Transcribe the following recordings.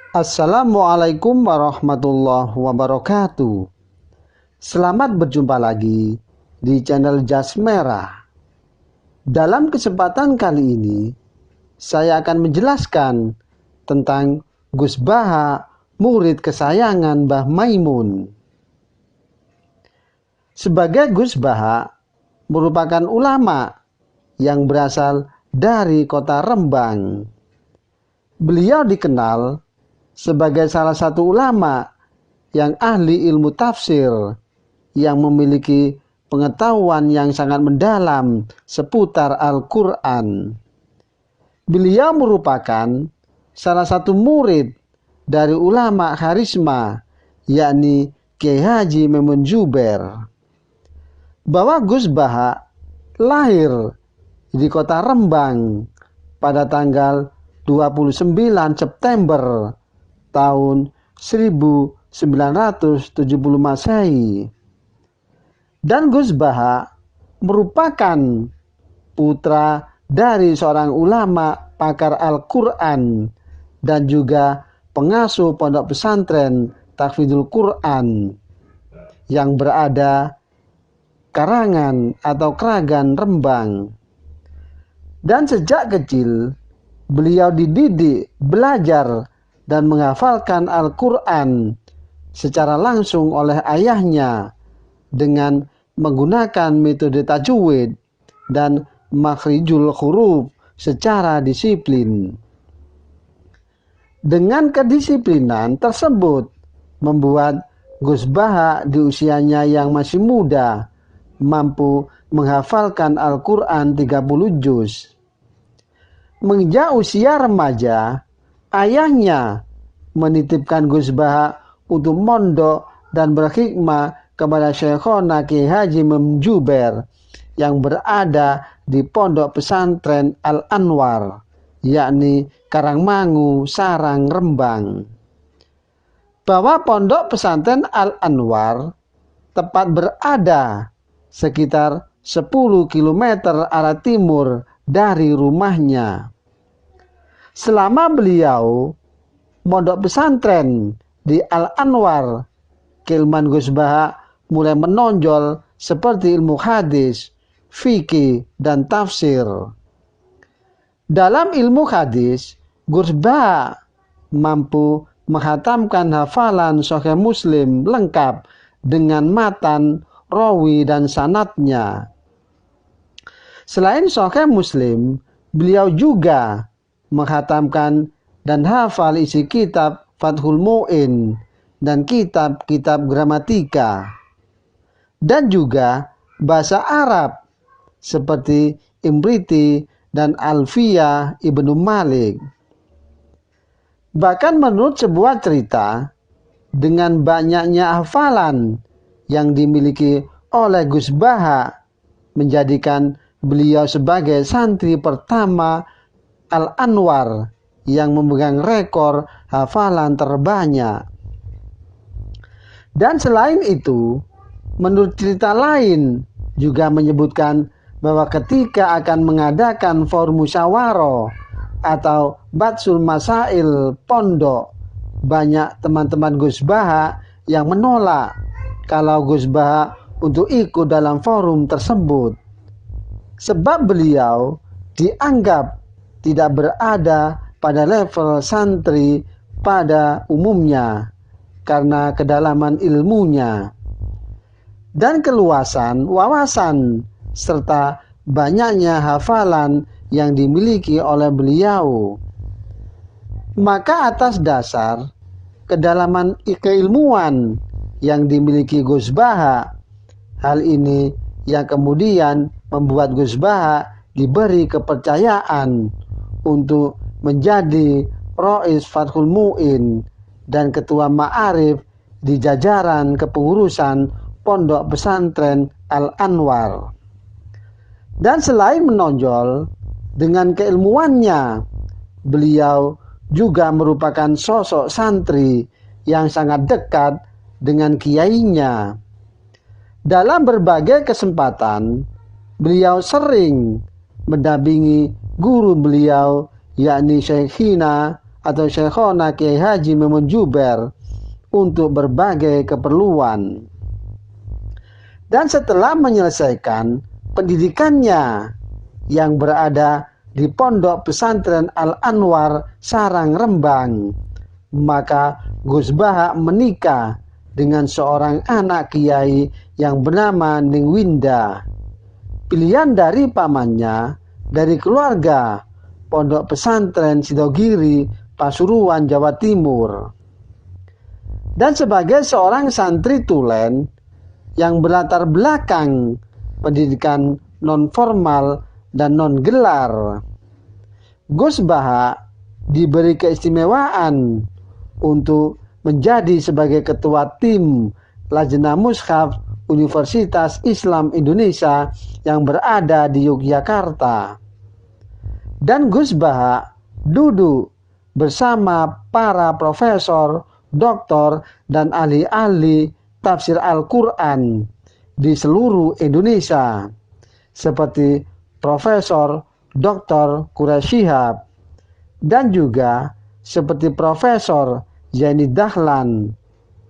Assalamualaikum warahmatullahi wabarakatuh. Selamat berjumpa lagi di channel Jas Merah. Dalam kesempatan kali ini, saya akan menjelaskan tentang Gus Baha, murid kesayangan Mbah Maimun. Sebagai Gus Baha merupakan ulama yang berasal dari kota Rembang. Beliau dikenal sebagai salah satu ulama yang ahli ilmu tafsir yang memiliki pengetahuan yang sangat mendalam seputar Al-Quran. Beliau merupakan salah satu murid dari ulama Kharisma, yakni Kiai Haji Maimun Juber. Bahwa Gus Baha lahir di kota Rembang pada tanggal 29 September tahun 1970 Masehi. Dan Gus Baha merupakan putra dari seorang ulama pakar Al-Quran dan juga pengasuh pondok pesantren Tahfidzul Quran yang berada Karangan atau Kragan Rembang. Dan sejak kecil beliau dididik, belajar dan menghafalkan Al-Quran secara langsung oleh ayahnya dengan menggunakan metode tajwid dan makhrijul huruf secara disiplin. Dengan kedisiplinan tersebut membuat Gus Baha di usianya yang masih muda mampu menghafalkan Al-Quran 30 juz. Menginjak usia remaja, ayahnya menitipkan Gus Baha untuk mondok dan berkhidmah kepada Syekhona Kiai Haji Maimun Juber yang berada di pondok pesantren Al-Anwar, yakni Karangmangu, Sarang, Rembang. Bahwa pondok pesantren Al-Anwar tepat berada sekitar 10 km arah timur dari rumahnya. Selama beliau mondok pesantren di Al-Anwar, keilmuan Gus Baha mulai menonjol seperti ilmu hadis, fikih, dan tafsir. Dalam ilmu hadis, Gus Baha mampu menghatamkan hafalan Sahih Muslim lengkap dengan matan, rawi, dan sanadnya. Selain Sahih Muslim, beliau juga menghatamkan dan hafal isi kitab Fathul Mu'in dan kitab-kitab gramatika, dan juga bahasa Arab seperti Imriti dan Alfiyah Ibnu Malik. Bahkan menurut sebuah cerita, dengan banyaknya hafalan yang dimiliki oleh Gus Baha menjadikan beliau sebagai santri pertama Al-Anwar yang memegang rekor hafalan terbanyak. Dan selain itu, menurut cerita lain juga menyebutkan bahwa ketika akan mengadakan forum musyawarah atau Batsul Masail pondok, banyak teman-teman Gus Baha yang menolak kalau Gus Baha untuk ikut dalam forum tersebut. Sebab beliau dianggap tidak berada pada level santri pada umumnya karena kedalaman ilmunya dan keluasan wawasan serta banyaknya hafalan yang dimiliki oleh beliau. Maka atas dasar kedalaman keilmuan yang dimiliki Gus Baha, hal ini yang kemudian membuat Gus Baha diberi kepercayaan untuk menjadi Rais Fathul Mu'in dan ketua Ma'arif di jajaran kepengurusan pondok pesantren Al-Anwar. Dan selain menonjol dengan keilmuannya, beliau juga merupakan sosok santri yang sangat dekat dengan kiainya. Dalam berbagai kesempatan, beliau sering mendampingi guru beliau, yakni Syekhina atau Syekhona Kiai Haji Maimun Juber untuk berbagai keperluan. Dan setelah menyelesaikan pendidikannya yang berada di Pondok Pesantren Al-Anwar Sarang Rembang, maka Gus Baha menikah dengan seorang anak kiai yang bernama Ning Winda, pilihan dari pamannya dari keluarga Pondok Pesantren Sidogiri, Pasuruan, Jawa Timur. Dan sebagai seorang santri tulen yang berlatar belakang pendidikan non-formal dan non-gelar, Gus Baha diberi keistimewaan untuk menjadi sebagai ketua tim Lajnah Mushaf Universitas Islam Indonesia yang berada di Yogyakarta. Dan Gus Baha duduk bersama para profesor, doktor, dan ahli-ahli tafsir Al-Quran di seluruh Indonesia, seperti Profesor Dr. Quraish Shihab, dan juga seperti Profesor Zaini Dahlan,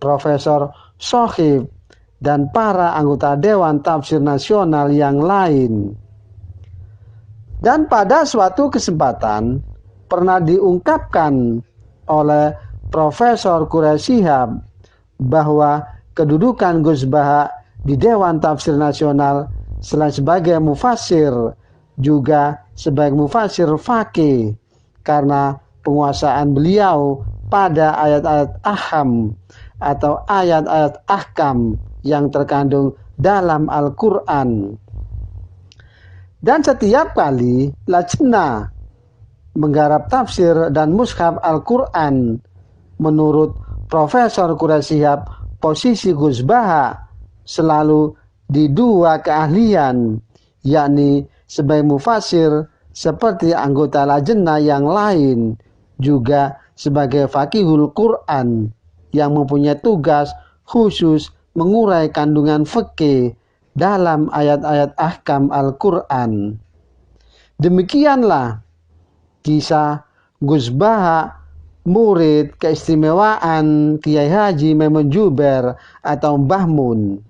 Profesor Sohib, dan para anggota Dewan Tafsir Nasional yang lain. Dan pada suatu kesempatan pernah diungkapkan oleh Profesor Quraish Shihab bahwa kedudukan Gus Baha di Dewan Tafsir Nasional selain sebagai mufassir juga sebagai mufassir faqih karena penguasaan beliau pada ayat-ayat ahkam atau ayat-ayat ahkam yang terkandung dalam Al-Quran. Dan setiap kali Lajnah menggarap tafsir dan mushaf Al-Quran, menurut Profesor Quraish Shihab, posisi Gus Baha selalu di dua keahlian, yakni sebagai mufassir seperti anggota Lajnah yang lain, juga sebagai faqihul Quran yang mempunyai tugas khusus mengurai kandungan fikih dalam ayat-ayat ahkam Al-Quran. Demikianlah kisah Gus Baha, murid keistimewaan Kiai Haji Maimun Juber atau Mbah Mun.